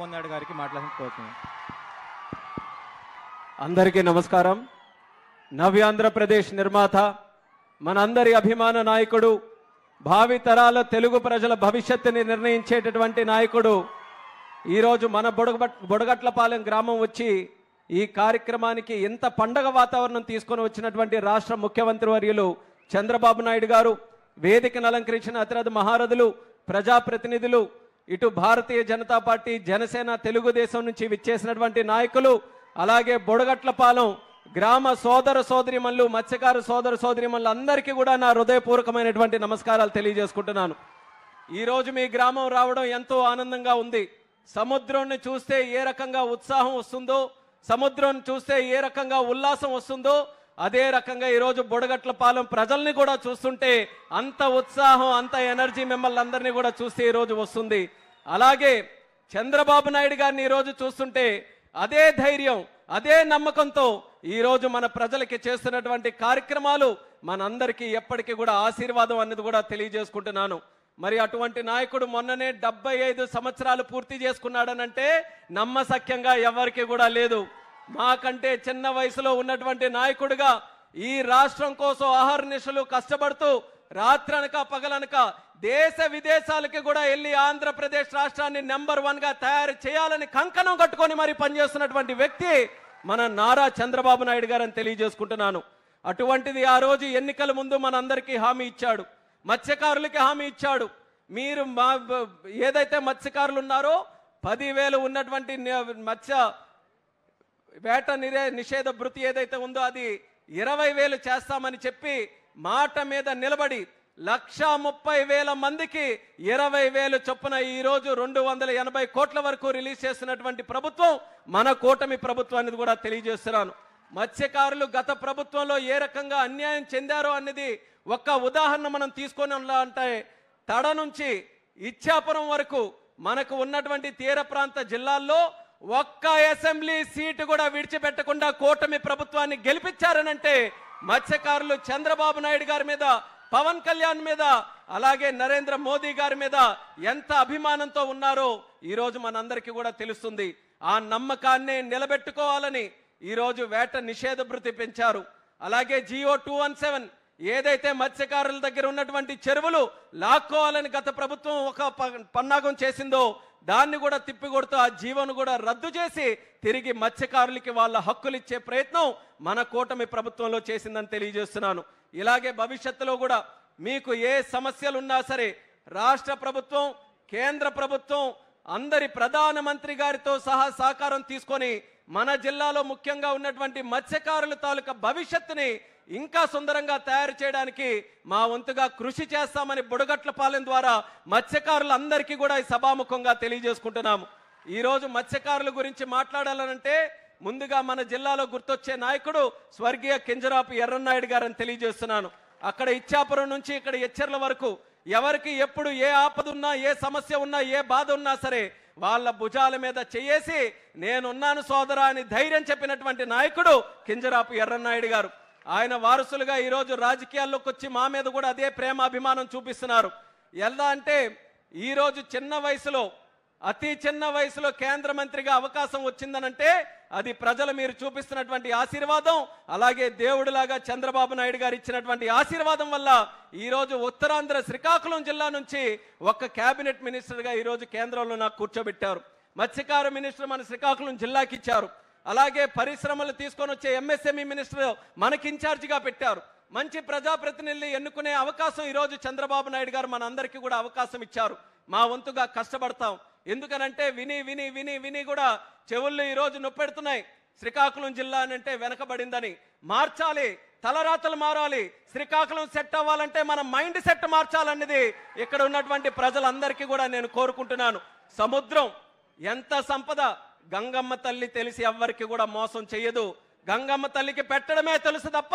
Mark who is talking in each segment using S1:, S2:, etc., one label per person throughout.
S1: మొన్నాడు గారికి మాట్లాడుకోవచ్చు.
S2: అందరికీ నమస్కారం. నవ్యాంధ్రప్రదేశ్ నిర్మాత, మనందరి అభిమాన నాయకుడు, భావితరాల తెలుగు ప్రజల భవిష్యత్తుని నిర్ణయించేటటువంటి నాయకుడు ఈరోజు మన బుడగట్లపాలెం గ్రామం వచ్చి ఈ కార్యక్రమానికి ఎంత పండగ వాతావరణం తీసుకొని వచ్చినటువంటి రాష్ట్ర ముఖ్యమంత్రి వర్యులు చంద్రబాబు నాయుడు గారు, వేదికను అలంకరించిన అతిరథ మహారథులు, ప్రజాప్రతినిధులు, ఇటు భారతీయ జనతా పార్టీ, జనసేన, తెలుగుదేశం నుంచి విచ్చేసినటువంటి నాయకులు, అలాగే బుడగట్లపాలెం గ్రామ సోదర సోదరిమల్లు, మత్స్యకారు సోదర సోదరిమల్లు అందరికీ కూడా నా హృదయపూర్వకమైనటువంటి నమస్కారాలు తెలియజేసుకుంటున్నాను. ఈరోజు మీ గ్రామం రావడం ఎంతో ఆనందంగా ఉంది. సముద్రాన్ని చూస్తే ఏ రకంగా ఉత్సాహం వస్తుందో, సముద్రం చూస్తే ఏ రకంగా ఉల్లాసం వస్తుందో, అదే రకంగా ఈరోజు బుడగట్లపాలెం ప్రజల్ని కూడా చూస్తుంటే అంత ఉత్సాహం, అంత ఎనర్జీ మిమ్మల్ని అందరినీ కూడా చూస్తే ఈరోజు వస్తుంది. అలాగే చంద్రబాబు నాయుడు గారిని ఈరోజు చూస్తుంటే అదే ధైర్యం, అదే నమ్మకంతో ఈరోజు మన ప్రజలకి చేస్తున్నటువంటి కార్యక్రమాలు మనందరికీ ఎప్పటికీ కూడా ఆశీర్వాదం అన్నది కూడా తెలియజేసుకుంటున్నాను. మరి అటువంటి నాయకుడు మొన్ననే 75 సంవత్సరాలు పూర్తి చేసుకున్నాడనంటే నమ్మశక్యంగా ఎవరికి కూడా లేదు. మాకంటే చిన్న వయసులో ఉన్నటువంటి నాయకుడిగా ఈ రాష్ట్రం కోసం అహర్నిశలు కష్టపడుతూ రాత్రనక పగలనక దేశ విదేశాలకి కూడా వెళ్ళి ఆంధ్రప్రదేశ్ రాష్ట్రాన్ని నెంబర్ 1గా తయారు చేయాలని కంకణం కట్టుకొని మరి పనిచేస్తున్నటువంటి వ్యక్తి మన నారా చంద్రబాబు నాయుడు గారని తెలియజేసుకుంటున్నాను. అటువంటిది ఆ రోజు ఎన్నికల ముందు మనందరికీ హామీ ఇచ్చాడు, మత్స్యకారులకి హామీ ఇచ్చాడు. మీరు ఏదైతే మత్స్యకారులు ఉన్నారో 10,000 ఉన్నటువంటి మత్స్య వేట నిషేధ భృతి ఏదైతే ఉందో అది 20,000 చేస్తామని చెప్పి మాట మీద నిలబడి 130,000 మందికి 20,000 చొప్పున ఈరోజు 280 కోట్ల వరకు రిలీజ్ చేస్తున్నటువంటి ప్రభుత్వం మన కూటమి ప్రభుత్వం అనేది కూడా తెలియజేస్తున్నాను. మత్స్యకారులు గత ప్రభుత్వంలో ఏ రకంగా అన్యాయం చెందారో అనేది ఒక్క ఉదాహరణ మనం తీసుకొని అంటే తడ నుంచి ఇచ్చాపురం వరకు మనకు ఉన్నటువంటి తీర ప్రాంత జిల్లాల్లో ఒక్క అసెంబ్లీ సీటు కూడా విడిచిపెట్టకుండా కూటమి ప్రభుత్వాన్ని గెలిపించారనంటే మత్స్యకారులు చంద్రబాబు నాయుడు గారి మీద, పవన్ కళ్యాణ్ మీద, అలాగే నరేంద్ర మోదీ గారి మీద ఎంత అభిమానంతో ఉన్నారో ఈరోజు మనందరికీ కూడా తెలుస్తుంది. ఆ నమ్మకాన్ని నిలబెట్టుకోవాలని ఈరోజు వేట నిషేధ భృతి పెంచారు. అలాగే జియో 217 ఏదైతే మత్స్యకారుల దగ్గర ఉన్నటువంటి చెరువులు లాక్కోవాలని గత ప్రభుత్వం ఒక పన్నాగం చేసిందో దాన్ని కూడా తిప్పికొడుతూ ఆ జీవోను కూడా రద్దు చేసి తిరిగి మత్స్యకారులకి వాళ్ళ హక్కులు ఇచ్చే ప్రయత్నం మన కూటమి ప్రభుత్వంలో చేసిందని తెలియజేస్తున్నాను. ఇలాగే భవిష్యత్తులో కూడా మీకు ఏ సమస్యలు ఉన్నా సరే రాష్ట్ర ప్రభుత్వం, కేంద్ర ప్రభుత్వం అందరి ప్రధానమంత్రి గారితో సహా సహకారం తీసుకొని మన జిల్లాలో ముఖ్యంగా ఉన్నటువంటి మత్స్యకారుల తాలూకా భవిష్యత్తుని ఇంకా సుందరంగా తయారు చేయడానికి మా వంతుగా కృషి చేస్తామని బుడగట్లపాలెం ద్వారా మత్స్యకారులందరికీ కూడా ఈ సభాముఖంగా తెలియజేసుకుంటున్నాము. ఈరోజు మత్స్యకారుల గురించి మాట్లాడాలనంటే ముందుగా మన జిల్లాలో గుర్తొచ్చే నాయకుడు స్వర్గీయ కింజరాపు ఎర్రన్నాయుడు గారని తెలియజేస్తున్నాను. అక్కడ ఇచ్చాపురం నుంచి ఇక్కడ ఎచ్చెర్ల వరకు ఎవరికి ఎప్పుడు ఏ ఆపద ఉన్నా, ఏ సమస్య ఉన్నా, ఏ బాధ ఉన్నా సరే వాళ్ళ భుజాల మీద చేయేసి నేనున్నాను సోదరా అని ధైర్యం చెప్పినటువంటి నాయకుడు కింజరాపు ఎర్రన్నాయుడు గారు. ఆయన వారసులుగా ఈరోజు రాజకీయాల్లోకి వచ్చి మా మీద కూడా అదే ప్రేమ అభిమానం చూపిస్తున్నారు. ఎలా అంటే ఈరోజు చిన్న వయసులో, అతి చిన్న వయసులో కేంద్ర మంత్రిగా అవకాశం వచ్చిందనంటే అది ప్రజలు మీరు చూపిస్తున్నటువంటి ఆశీర్వాదం, అలాగే దేవుడిలాగా చంద్రబాబు నాయుడు గారు ఇచ్చినటువంటి ఆశీర్వాదం వల్ల ఈరోజు ఉత్తరాంధ్ర శ్రీకాకుళం జిల్లా నుంచి ఒక కేబినెట్ మినిస్టర్గా ఈరోజు కేంద్రంలో నాకు కూర్చోబెట్టారు. మత్స్యకార మినిస్టర్ మన శ్రీకాకుళం జిల్లాకి ఇచ్చారు. అలాగే పరిశ్రమలు తీసుకొని వచ్చే ఎంఎస్ఎంఈ మినిస్టర్ మనకి ఇన్ఛార్జిగా పెట్టారు. మంచి ప్రజాప్రతినిధులు ఎన్నుకునే అవకాశం ఈరోజు చంద్రబాబు నాయుడు గారు మన అందరికీ కూడా అవకాశం ఇచ్చారు. మా వంతుగా కష్టపడతాం. ఎందుకనంటే విని విని విని విని కూడా చెవుళ్ళు ఈరోజు నొప్పెడుతున్నాయి. శ్రీకాకుళం జిల్లా అంటే వెనకబడిందని మార్చాలి, తలరాతలు మారాలి. శ్రీకాకుళం సెట్ అవ్వాలంటే మన మైండ్ సెట్ మార్చాలన్నది ఇక్కడ ఉన్నటువంటి ప్రజలందరికీ కూడా నేను కోరుకుంటున్నాను. సముద్రం ఎంత సంపద, గంగమ్మ తల్లి తెలిసి ఎవ్వరికి కూడా మోసం చెయ్యదు. గంగమ్మ తల్లికి పెట్టడమే తెలుసు తప్ప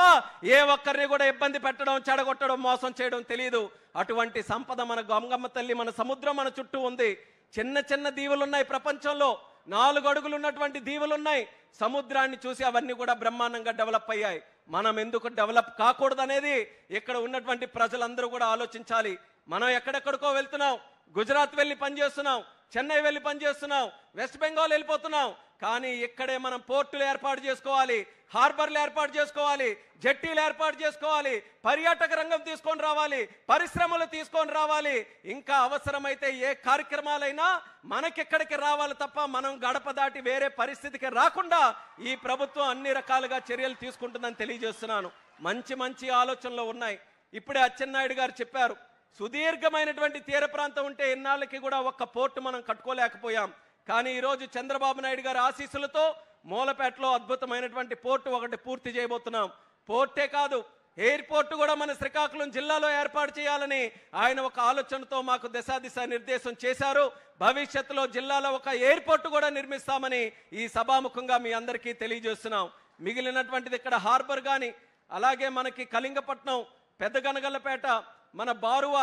S2: ఏ ఒక్కరిని కూడా ఇబ్బంది పెట్టడం, చెడగొట్టడం, మోసం చేయడం తెలియదు. అటువంటి సంపద మన గంగమ్మ తల్లి, మన సముద్రం మన చుట్టూ ఉంది. చిన్న చిన్న దీవులు ఉన్నాయి ప్రపంచంలో, 4 అడుగులు ఉన్నటువంటి దీవులు ఉన్నాయి. సముద్రాన్ని చూసి అవన్నీ కూడా బ్రహ్మాండంగా డెవలప్ అయ్యాయి. మనం ఎందుకు డెవలప్ కాకూడదు అనేది ఇక్కడ ఉన్నటువంటి ప్రజలందరూ కూడా ఆలోచించాలి. మనం ఎక్కడెక్కడికో వెళ్తున్నాం, గుజరాత్ వెళ్ళి పనిచేస్తున్నాం, చెన్నై వెళ్ళి పనిచేస్తున్నాం, వెస్ట్ బెంగాల్ వెళ్ళిపోతున్నాం. కానీ ఇక్కడే మనం పోర్టులు ఏర్పాటు చేసుకోవాలి, హార్బర్లు ఏర్పాటు చేసుకోవాలి, జట్టీలు ఏర్పాటు చేసుకోవాలి, పర్యాటక రంగం తీసుకొని రావాలి, పరిశ్రమలు తీసుకొని రావాలి. ఇంకా అవసరమైతే ఏ కార్యక్రమాలైనా మనకెక్కడికి రావాలి తప్ప మనం గడప దాటి వేరే పరిస్థితికి రాకుండా ఈ ప్రభుత్వం అన్ని రకాలుగా చర్యలు తీసుకుంటుందని తెలియజేస్తున్నాను. మంచి మంచి ఆలోచనలు ఉన్నాయి. ఇప్పుడే అచ్చెన్నాయుడు గారు చెప్పారు, సుదీర్ఘమైనటువంటి తీర ప్రాంతం ఉంటే ఇన్నాళ్ళకి కూడా ఒక్క పోర్టు మనం కట్టుకోలేకపోయాం. కానీ ఈరోజు చంద్రబాబు నాయుడు గారి ఆశీస్సులతో మూలపేటలో అద్భుతమైనటువంటి పోర్టు ఒకటి పూర్తి చేయబోతున్నాం. పోర్టే కాదు, ఎయిర్పోర్టు కూడా మన శ్రీకాకుళం జిల్లాలో ఏర్పాటు చేయాలని ఆయన ఒక ఆలోచనతో మాకు దిశ నిర్దేశం చేశారు. భవిష్యత్తులో జిల్లాలో ఒక ఎయిర్పోర్టు కూడా నిర్మిస్తామని ఈ సభాముఖంగా మీ అందరికీ తెలియజేస్తున్నాం. మిగిలినటువంటిది ఇక్కడ హార్బర్ కానీ, అలాగే మనకి కళింగపట్నం, పెద్దగనగల్లపేట, మన బారువ,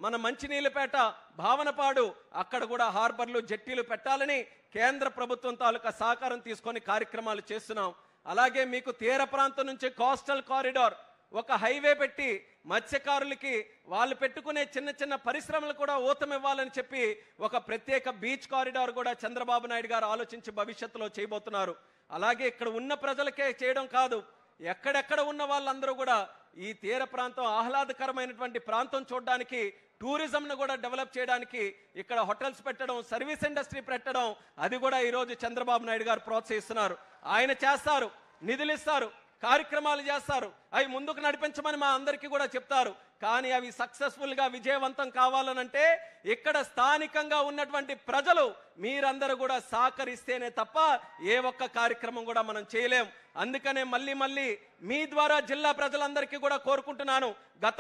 S2: మన మంచినీళ్ళపేట, భావనపాడు, అక్కడ కూడా హార్బర్లు జట్టీలు పెట్టాలని కేంద్ర ప్రభుత్వం తాలూకా సహకారం తీసుకొని కార్యక్రమాలు చేస్తున్నాం. అలాగే మీకు తీర ప్రాంతం నుంచి కోస్టల్ కారిడార్ ఒక హైవే పెట్టి మత్స్యకారులకి వాళ్ళు పెట్టుకునే చిన్న చిన్న పరిశ్రమలు కూడా ఊతమివ్వాలని చెప్పి ఒక ప్రత్యేక బీచ్ కారిడార్ కూడా చంద్రబాబు నాయుడు గారు ఆలోచించి భవిష్యత్తులో చేయబోతున్నారు. అలాగే ఇక్కడ ఉన్న ప్రజలకే చేయడం కాదు, ఎక్కడెక్కడ ఉన్న వాళ్ళందరూ కూడా ఈ తీర ప్రాంతం ఆహ్లాదకరమైనటువంటి ప్రాంతం చూడడానికి, టూరిజంను కూడా డెవలప్ చేయడానికి ఇక్కడ హోటల్స్ పెట్టడం, సర్వీస్ ఇండస్ట్రీ పెట్టడం, అది కూడా ఈరోజు చంద్రబాబు నాయుడు గారు ప్రోత్సహిస్తున్నారు. ఆయన చేస్తారు, నిధులు ఇస్తారు, కార్యక్రమాలు చేస్తారు, అవి ముందుకు నడిపించమని మా అందరికీ కూడా చెప్తారు. కానీ అవి సక్సెస్ఫుల్గా విజయవంతం కావాలనంటే ఇక్కడ స్థానికంగా ఉన్నటువంటి ప్రజలు మీరందరూ కూడా సహకరిస్తేనే తప్ప ఏ ఒక్క కార్యక్రమం కూడా మనం చేయలేం. అందుకనే మళ్ళీ మీ ద్వారా జిల్లా ప్రజలందరికీ కూడా కోరుకుంటున్నాను, గత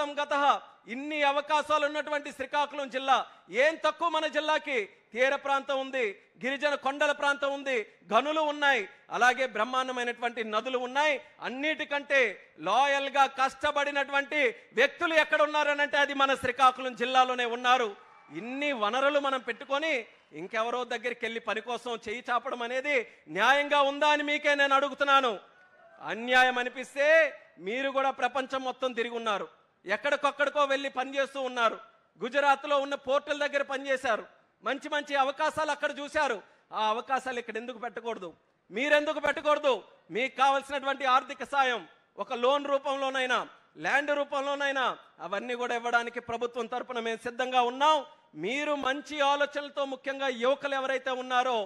S2: ఇన్ని అవకాశాలు ఉన్నటువంటి శ్రీకాకుళం జిల్లా ఏం తక్కువ? మన జిల్లాకి తీర ప్రాంతం ఉంది, గిరిజన కొండల ప్రాంతం ఉంది, గనులు ఉన్నాయి, అలాగే బ్రహ్మాండమైనటువంటి నదులు ఉన్నాయి. అన్నిటికంటే లాయల్ గా కష్టపడినటువంటి వ్యక్తులు ఎక్కడ ఉన్నారనంటే అది మన శ్రీకాకుళం జిల్లాలోనే ఉన్నారు. ఇన్ని వనరులు మనం పెట్టుకొని ఇంకెవరో దగ్గరికి వెళ్ళి పని కోసం చేయి చాపడం అనేది న్యాయంగా ఉందా అని మీకే నేను అడుగుతున్నాను. అన్యాయం అనిపిస్తే మీరు కూడా ప్రపంచం మొత్తం తిరిగి ఉన్నారు, ఎక్కడికొక్కడికో వెళ్ళి పనిచేస్తూ ఉన్నారు. గుజరాత్లో ఉన్న పోర్టుల దగ్గర పనిచేశారు, మంచి మంచి అవకాశాలు అక్కడ చూశారు. ఆ అవకాశాలు ఇక్కడ ఎందుకు పెట్టకూడదు? మీరెందుకు పెట్టకూడదు? మీకు కావలసినటువంటి ఆర్థిక సాయం ఒక లోన్ రూపంలోనైనా, ల్యాండ్ రూపంలోనైనా అవన్నీ కూడా ఇవ్వడానికి ప్రభుత్వం తరపున మేము సిద్ధంగా ఉన్నాం. మీరు మంచి ఆలోచనలతో, ముఖ్యంగా యువకులు ఎవరైతే ఉన్నారో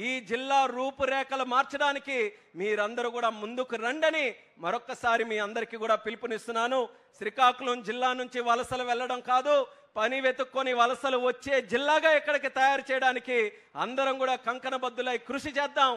S2: ఈ జిల్లా రూపురేఖలు మార్చడానికి మీరందరూ కూడా ముందుకు రండని మరొక్కసారి మీ అందరికీ కూడా పిలుపునిస్తున్నాను. శ్రీకాకుళం జిల్లా నుంచి వలసలు వెళ్ళడం కాదు, పని వెతుక్కొని వలసలు వచ్చే జిల్లాగా ఇక్కడికి తయారు చేయడానికి అందరం కూడా కంకణబద్దులై కృషి చేద్దాం.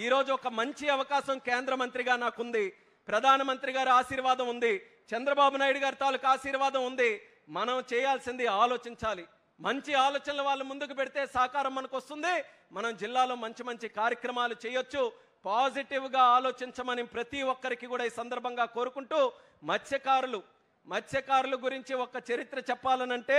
S2: ఈరోజు ఒక మంచి అవకాశం కేంద్ర మంత్రిగా నాకుంది, ప్రధానమంత్రి గారి ఆశీర్వాదం ఉంది, చంద్రబాబు నాయుడు గారి తాలూకు ఆశీర్వాదం ఉంది. మనం చేయాల్సింది ఆలోచించాలి. మంచి ఆలోచనలు వాళ్ళు ముందుకు పెడితే సహకారం మనకు వస్తుంది. మనం జిల్లాలో మంచి మంచి కార్యక్రమాలు చేయొచ్చు. పాజిటివ్గా ఆలోచించమని ప్రతి ఒక్కరికి కూడా ఈ సందర్భంగా కోరుకుంటూ, మత్స్యకారుల గురించి ఒక చరిత్ర చెప్పాలనంటే,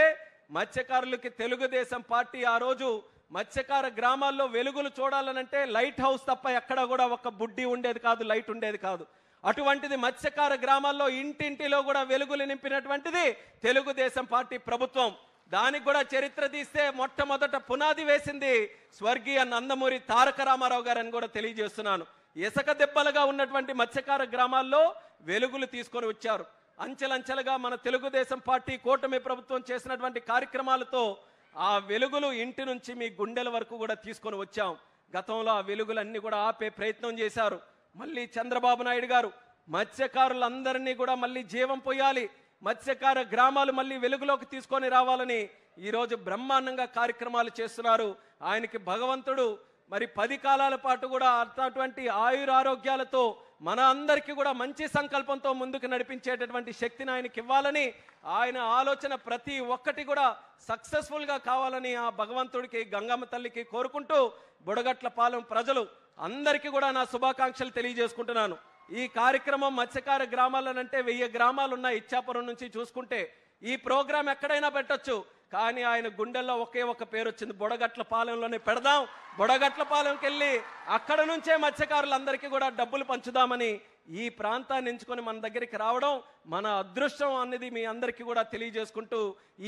S2: మత్స్యకారులకి తెలుగుదేశం పార్టీ ఆ రోజు మత్స్యకార గ్రామాల్లో వెలుగులు చూడాలనంటే లైట్ హౌస్ తప్ప ఎక్కడ కూడా ఒక బుడ్డి ఉండేది కాదు, లైట్ ఉండేది కాదు. అటువంటిది మత్స్యకార గ్రామాల్లో ఇంటింటిలో కూడా వెలుగులు నింపినటువంటిది తెలుగుదేశం పార్టీ ప్రభుత్వం. దానికి కూడా చరిత్ర తీస్తే మొట్టమొదట పునాది వేసింది స్వర్గీయ నందమూరి తారక రామారావు గారని కూడా తెలియజేస్తున్నాను. ఇసుక దెబ్బలుగా ఉన్నటువంటి మత్స్యకార గ్రామాల్లో వెలుగులు తీసుకొని వచ్చారు. అంచెలంచెలుగా మన తెలుగుదేశం పార్టీ కూటమి ప్రభుత్వం చేసినటువంటి కార్యక్రమాలతో ఆ వెలుగులు ఇంటి నుంచి మీ గుండెల వరకు కూడా తీసుకొని వచ్చాం. గతంలో ఆ వెలుగులన్నీ కూడా ఆపే ప్రయత్నం చేశారు. మళ్ళీ చంద్రబాబు నాయుడు గారు మత్స్యకారులందరినీ కూడా మళ్ళీ జీవం పోయాలి, మత్స్యకార గ్రామాలు మళ్ళీ వెలుగులోకి తీసుకొని రావాలని ఈరోజు బ్రహ్మాండంగా కార్యక్రమాలు చేస్తున్నారు. ఆయనకి భగవంతుడు మరి 10 కాలాల పాటు కూడా అటువంటి ఆయురారోగ్యాలతో మన అందరికీ కూడా మంచి సంకల్పంతో ముందుకు నడిపించేటటువంటి శక్తిని ఆయనకి ఇవ్వాలని, ఆయన ఆలోచన ప్రతి ఒక్కటి కూడా సక్సెస్ఫుల్గా కావాలని ఆ భగవంతుడికి, గంగమ్మ తల్లికి కోరుకుంటూ బుడగట్లపాలెం ప్రజలు అందరికీ కూడా నా శుభాకాంక్షలు తెలియజేసుకుంటున్నాను. ఈ కార్యక్రమం మత్స్యకార గ్రామాలనంటే 1000 గ్రామాలు ఉన్నాయి ఇచ్చాపురం నుంచి చూసుకుంటే. ఈ ప్రోగ్రాం ఎక్కడైనా పెట్టొచ్చు, కానీ ఆయన గుండెల్లో ఒకే ఒక పేరు వచ్చింది, బుడగట్లపాలెంలోనే పెడదాం. బుడగట్లపాలెంకి వెళ్ళి అక్కడ నుంచే మత్స్యకారులందరికీ కూడా డబ్బులు పంచుదామని ఈ ప్రాంతాన్ని ఎంచుకొని మన దగ్గరికి రావడం మన అదృష్టం అనేది మీ అందరికీ కూడా తెలియజేసుకుంటూ,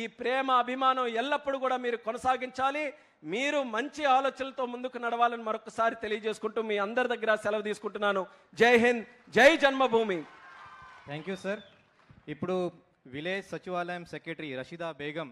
S2: ఈ ప్రేమ అభిమానం ఎల్లప్పుడూ కూడా మీరు కొనసాగించాలి. మీరు మంచి ఆలోచనలతో ముందుకు నడవాలని మరొకసారి తెలియజేసుకుంటూ మీ అందరి దగ్గర సెలవు తీసుకుంటున్నాను. జై హింద్, జై జన్మభూమి.
S1: Thank you sir. ఇప్పుడు విలేజ్ సచివాలయం సెక్రటరీ రషీదా బేగం.